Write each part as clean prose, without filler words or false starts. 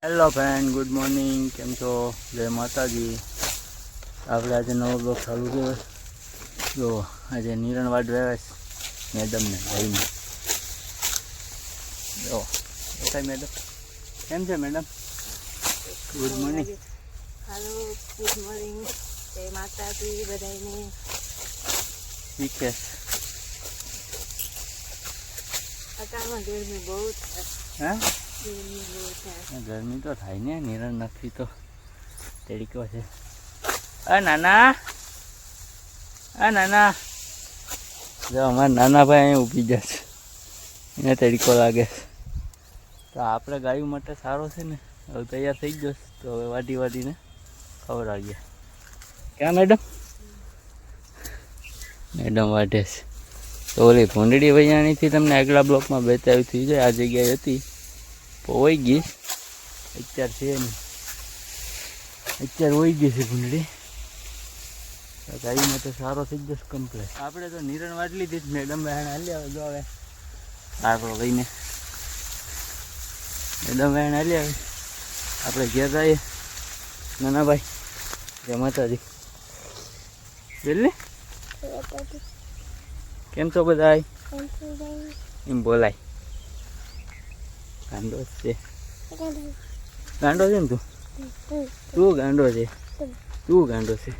Hello friend, good morning. કેમ છો? જય માતાજી. આપણે આજે નવો બ્લોગ ચાલુ છે. જો આજે નિરણ વાડ વ્યવસ મેડમને લઈને જો કઈ મેડમ કેમ છે madam? Good morning. Hello, good morning. જય માતાજી બધાને. ઠીક છે. અત્યારમાં ગરમી બહુ થાય. હા, ગરમી બહુ થાય. ગરમી તો થાય ને, નિરણ નથી તો તડકો છે. આ નાના જો અમારા નાના ભાઈ અહીં ઊભી જશે, એને તડકો લાગે છે. તો આપણે ગાયું માટે સારો છે ને. હવે તૈયાર થઈ ગયો તો હવે વાટીને ખવડાવીએ. ક્યાં મેડમ વાટે છે. તો ઓલી ભૂંડડી વૈયાણીથી તમને આગલા બ્લોકમાં બતાવી થઈ જાય. આ જગ્યાએ હતી પોઈ ગઈ, અત્યારે છે નહીં, અત્યારે હોઈ ગઈ છે ભૂંડડી. ગાય માટે સારો થઈ જશે કમ્પ્લેટ. આપણે તો નિરણ વાટ લીધી જ મેડમ વહેણ હાલી આવે. જો હવે આગળ લઈને મેડમ વહેણ હાલી આવે. આપણે ઘેર જઈએ. નાના ભાઈ જય માતાજી. બેલી કેમ છો બધા? એમ બોલાય. ગાંડો છે, ગાંડો છે ને તું ગાંડો છે, તું ગાંડો છે.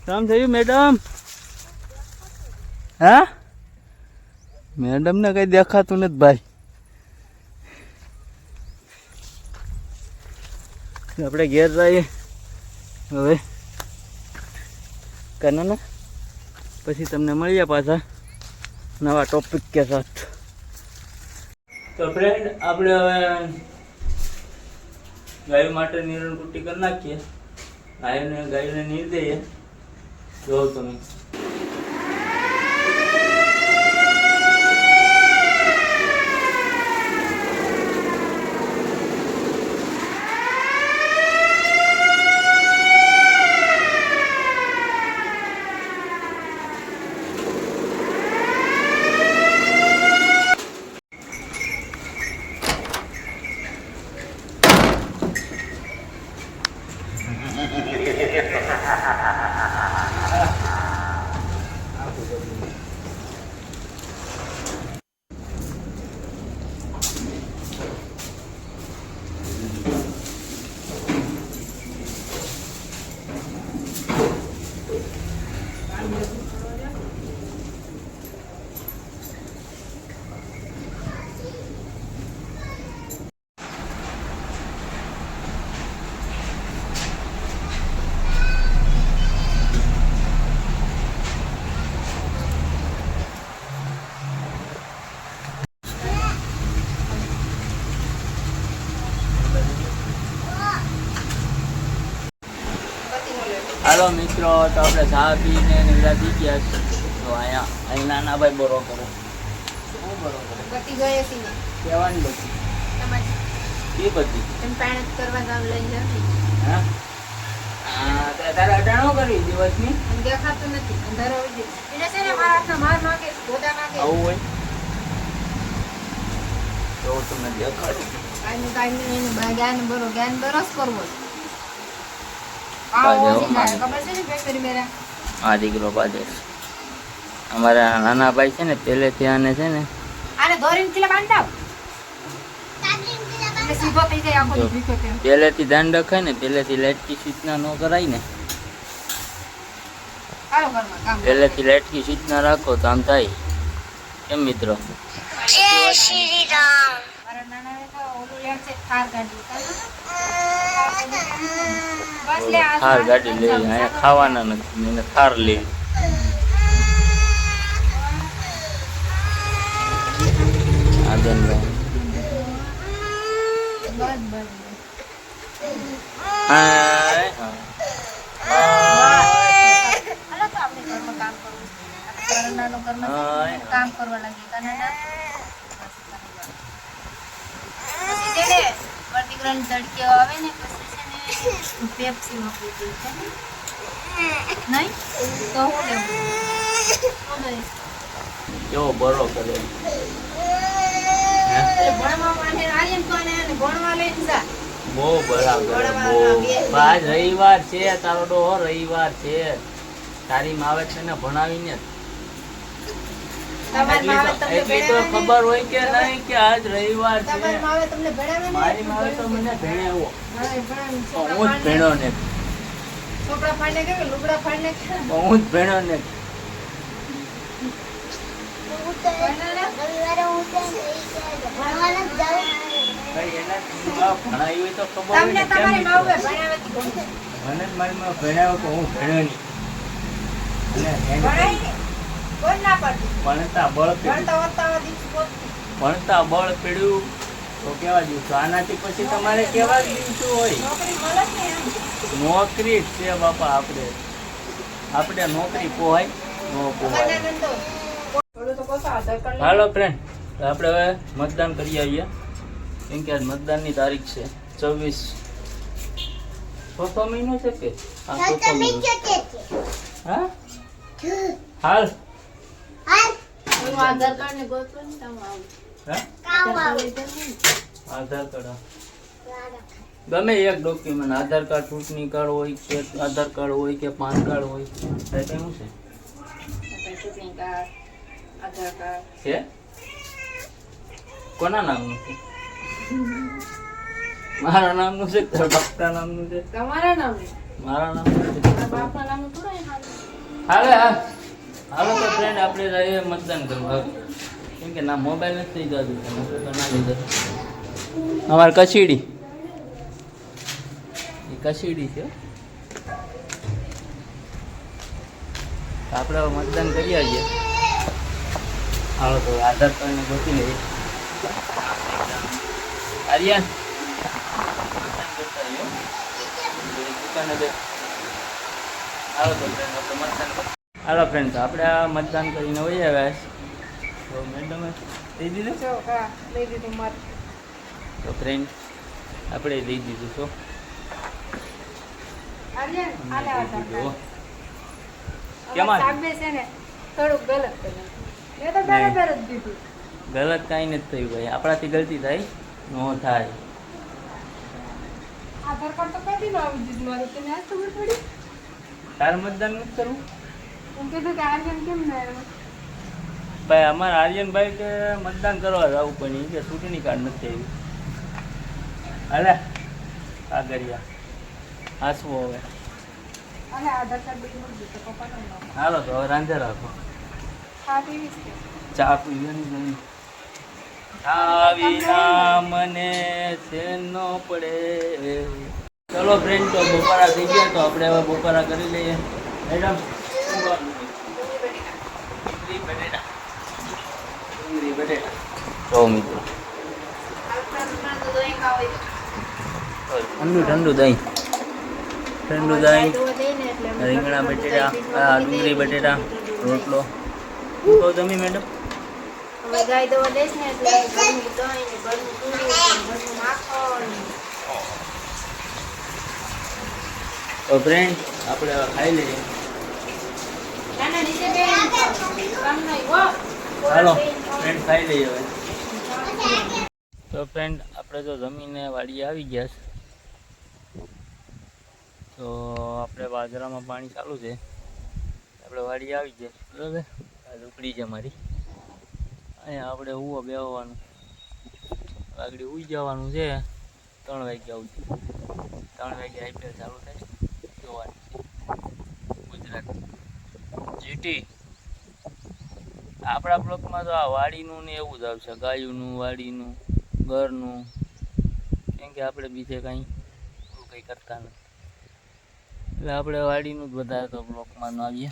કામ થયું મેડમ? હા, મેડમ ને કઈ દેખાતું નથી ભાઈ. આપણે ઘેર જઈએ હવે. કના પછી તમને મળીએ પાછા નવા ટોપિક કે સાથ. તો ફ્રેન્ડ, આપણે હવે ગાયો માટે નિરણ કુટ્ટી કરી નાખીએ. ગાયોને નીર દઈએ. જો તમે હાલો મિત્રો, તો આપણે ચા પીને નીકળ્યા થઈ ગયા છે. તો અહીં નાના ભાઈ બરો કરો. શું બરો કરો? બતી ગઈ હતી ને કહેવાની બધી એ બધી એમ પાણી કરવા જાવ લઈ જતી. હા, તારે અટાણો કરી દિવસની મને દેખાતું નથી. અંધારો આવી ગયો એટલે છે ને મારા હાથમાં માર નાખે, ગોદા નાખે. આવું હોય તો તમને દેખાડું. કાંઈ એનું જ્ઞાન બરોસ કરવો. આ દીકરો બાજે અમારા નાના ભાઈ છે ને, પહેલેથી આને છે ને પહેલેથી ધ્યાન રખાય ને, પહેલેથી લેટકી સૂચના ન કરાય ને, પહેલેથી લેટકી સૂચના રાખો તો આમ થાય. કેમ મિત્રો? થાર ગાડી લે, અહીંયા ખાવાના નથી, એને થાર લે. આદનભાઈ કામ કરવા લાગી. દીકરાની તડકીઓ આવે ને પછી છે ને પેપ્સી મોકલી દે છે નહીં તો હું લેવું કેવો બરો કરે. ભણવા માટે આર્યન તો ભણવા બહુ બરાબર બહુ આજ રવિવાર છે તારો ડોહો રવિવાર છે તારી માવે તને ભણાવીને એટલી તો ખબર હોય કે નહીં કે આજ રવિવાર છે મારી માવે તો મને ભણાવ્યો હું જ ભણ્યો ને હું જ ભણ્યો ને ભણાવી હોય તો ખબર હોય ને કેમ મને જ મારી માં ભણાવ્યો તો હું ભણ્યો નહીં ભણતા બળ પીડ્યું તો કેવા દિવસો આનાથી પછી તમારે કેવા દિવસો હોય નોકરી જ છે બાપા આપણે નોકરી પોહાય નો પોહાય હાલો ફ્રેન્ડ આપણે હવે મતદાન કરી આવીએ કેમ કે આજ મતદાનની તારીખ છે 24 ચોથો મહિનો છે કે ચોથો મહિનો હા હાલ આધાર કાર્ડ ને ગોતો ને તમે આધાર કાર્ડ ગમે એક ડોક્યુમેન્ટ આધાર કાર્ડ ચૂંટણી કાર્ડ હોય કે આધાર કાર્ડ હોય કે પાન કાર્ડ હોય શું છે ચૂંટણી કાર્ડ આધાર કાર્ડ છે કોના નામનું છે મારા નામનું છે કે બાપના નામનું છે તમારા નામનું મારા નામનું છે બાપના નામનું થોડું હાલે હાલો તો ફ્રેન્ડ આપણે જઈએ મતદાન કરવા કેમ કે ના મોબાઈલ નથી થઈ જતું ના લીધે અમારે કચીડી એ કચીડી છે આપણે હવે મતદાન કરી આવીએ હાલો તો આધાર કાર્ડને ગોતી લઈએ આર્યન મતદાન કરતા આવ્યો દુકાને બે હાલો તો ફ્રેન્ડ આપણે મતદાન હાલો ફ્રેન્ડ આપણે આ મતદાન કરીને વહી આવ્યા તો મેડમે લઈ દીધું તો ફ્રેન્ડ આપણે લઈ દીધું છો કેમાં ગલત કાંઈ નથી થયું ભાઈ આપણાથી ગલતી થાય ન થાય આધાર કાર્ડ તો કદી ના આવી દીધું મારે તને આજ ખબર પડી તારે મતદાન નથી કરવું હું કીધું કે આર્યન કેમ ના આવ્યો ભાઈ અમારા આર્યનભાઈ કે મતદાન કરવા જવું પણ એ કે ચૂંટણી કાર્ડ નથી આવ્યું હાલે આ કર્યા હાસવું હવે અને આધાર કાર્ડ બી મળી ગયું તો પપ્પાનું નામ હાલો તો હવે રાંધે રાખો હા પીવીશ કે ચા પીવાની નહીં આવી ના મને સેનો પડે ચલો ફ્રેન્ડ તો બપોરા થઈ ગયા તો આપણે હવે બપોરા કરી લઈએ મેડમ તો મિત્રો ઠંડુ દહીં રીંગણા બટેટા ડુંગળી બટેટા રોટલો શું કહો તમે મેડમ હવે ગાય દવા દેશ ને એટલે ઘરનું દહીં ને ઘરનું પૂરી ઘરનું માખણ તો ફ્રેન્ડ આપણે ખાઈ લઈએ નાના નીચે બેન કામ નહીં હો હાલો ફ્રેન્ડ ખાઈ લઈએ હવે તો ફ્રેન્ડ આપણે તો જમીને વાડીએ આવી ગયા છે તો આપણે બાજરામાં પાણી ચાલુ છે આપણે વાડીએ આવી ગયા બરાબર આ ઝૂંપડી છે મારી અહીંયા આપણે ઉવો બેહવાનું આગળ ઉઈ જવાનું છે 3 વાગ્યા સુધી 3 વાગ્યા આઈપીએલ ચાલુ થાય જોવાની ગુજરાત જીટી આપણા બ્લોકમાં તો આ વાડીનું ને એવું જ આવશે ગાયુંનું વાડીનું ઘરનું કેમ કે આપણે બીજે કંઈ એવું કંઈ કરતા નથી એટલે આપણે વાડીનું જ વધારે તો બ્લોકમાં ન આવીએ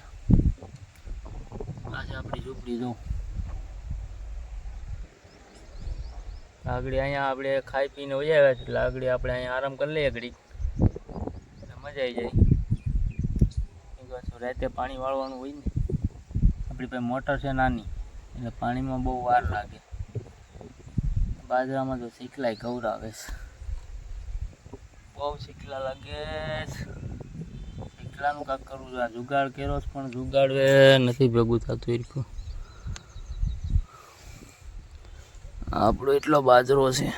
આજે આપણી ઝૂંપડી જોઉં આગળ અહીંયા આપણે ખાઈ પીને વહી આવ્યા છે એટલે આગળ આપણે અહીંયા આરામ કરી લઈએ ઘડી એટલે મજા આવી જાય રાતે પાણી વાળવાનું હોય ને આપણી પાસે મોટર છે નાની એટલે પાણીમાં બહુ વાર લાગે બાજરામાં તો શીખલાય ગૌરાવે છે બહુ શીખલા લાગે શીખલાનું કાંક કરવું જોઈએ જુગાડ કર્યો પણ જુગાડ નથી ભેગું થતું એટલું આપણો એટલો બાજરો છે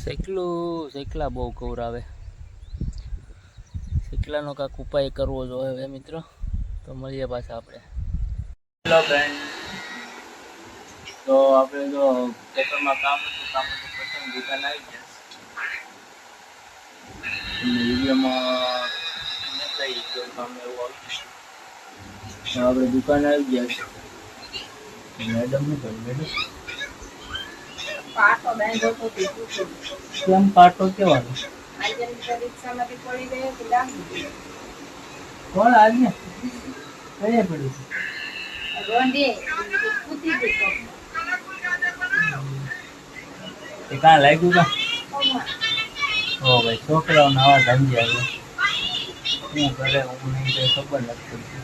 શેકલા બહુ કવરાવે. શેકલાનો કાંઈક ઉપાય કરવો જોઈએ હવે મિત્રો. તો મળીએ પાછા આપણે. હેલો ફ્રેન્ડ, તો આપણે જો ખેતરમાં કામ હતું પછી દુકાન આવી ગયા. વિડીયોમાં નથી તો કામ એવું આવ્યું. તો આપણે દુકાન આવી ગયા છે. મેડમ ને પણ મેડમ પાટો બાંધ્યો તો કેમ પાટો કેવાનો? આજની પરીક્ષામાંથી પડી ગયો કે લાંબી કોણ આજને કઈ પડ્યું? રોંડે કૂદી દીધો એ કાં લાગ્યું કા? ઓમાં ઓ ભાઈ છોકરાઓને આવા ધંધે આવ્યો શું કરે હું નહીં કઈ ખબર નથી પડતી.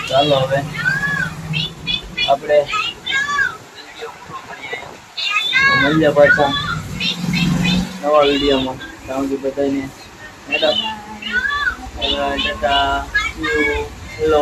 ચાલો હવે આપણે મળીએ પાછા નવા વિડીયોમાં. ત્યાં સુધી બધાને મેડમ ટાટા હેલો.